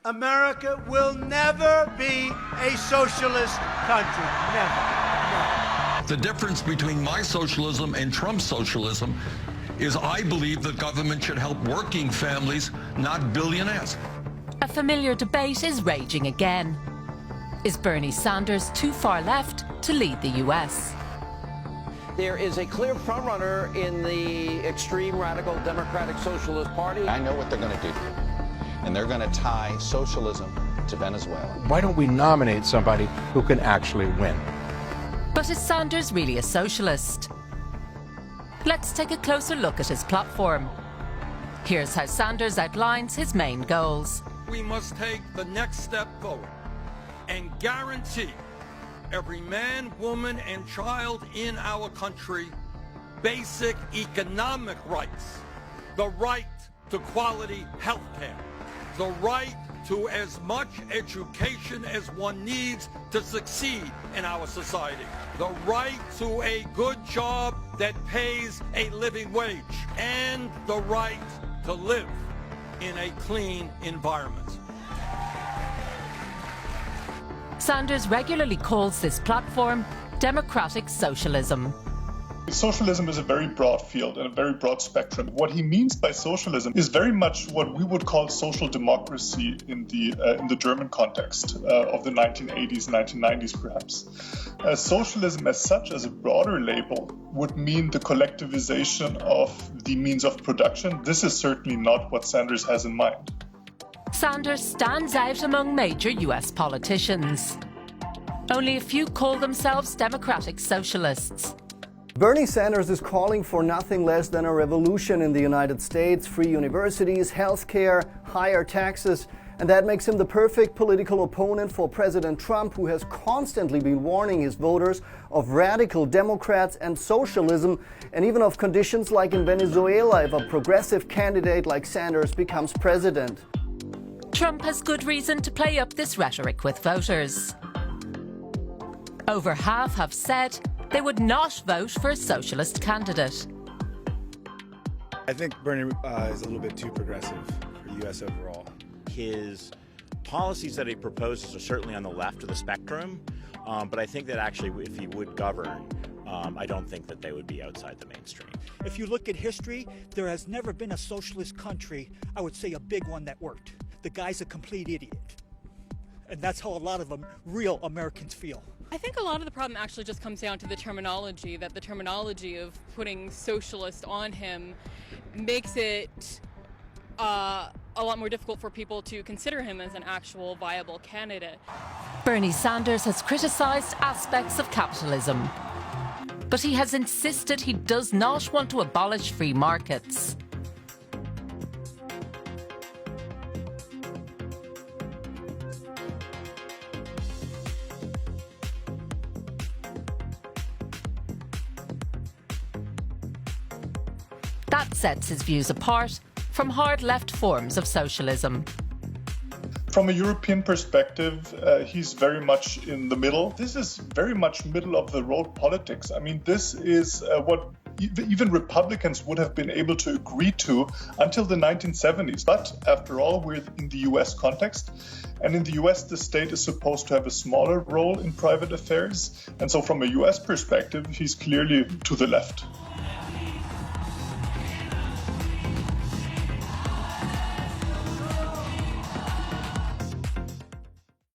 America will never be a socialist country. Never. The difference between my socialism and Trump's socialism is I believe the government should help working families, not billionaires. A familiar debate is raging again. Is Bernie Sanders too far left to lead the US? There is a clear frontrunner in the extreme radical Democratic Socialist Party. I know what they're going to do, and they're going to tie socialism to Venezuela. Why don't we nominate somebody who can actually win? But is Sanders really a socialist? Let's take a closer look at his platform. Here's how Sanders outlines his main goals. We must take the next step forward and guarantee every man, woman, and child in our country basic economic rights, the right to quality health care, the right to as much education as one needs to succeed in our society, the right to a good job that pays a living wage, and the right to live in a clean environment. Sanders regularly calls this platform democratic socialism. Socialism is a very broad field and a very broad spectrum. What he means by socialism is very much what we would call social democracy in the German context of the 1980s, 1990s perhaps. Socialism as such, as a broader label, would mean the collectivization of the means of production. This is certainly not what Sanders has in mind. Sanders stands out among major US politicians. Only a few call themselves democratic socialists. Bernie Sanders is calling for nothing less than a revolution in the United States, free universities, healthcare, higher taxes, and that makes him the perfect political opponent for President Trump, who has constantly been warning his voters of radical Democrats and socialism, and even of conditions like in Venezuela if a progressive candidate like Sanders becomes president. Trump has good reason to play up this rhetoric with voters. Over half have said they would not vote for a socialist candidate. I think Bernie is a little bit too progressive for the U.S. overall. His policies that he proposes are certainly on the left of the spectrum, but I think that actually if he would govern, I don't think that they would be outside the mainstream. If you look at history, there has never been a socialist country, I would say a big one, that worked. The guy's a complete idiot. And that's how a lot of real Americans feel. I think a lot of the problem actually just comes down to the terminology, that the terminology of putting socialist on him makes it a lot more difficult for people to consider him as an actual viable candidate. Bernie Sanders has criticised aspects of capitalism, but he has insisted he does not want to abolish free markets. That sets his views apart from hard left forms of socialism. From a European perspective, he's very much in the middle. This is very much middle of the road politics. I mean, this is what even Republicans would have been able to agree to until the 1970s. But after all, we're in the US context. And in the US, the state is supposed to have a smaller role in private affairs. And so from a US perspective, he's clearly to the left.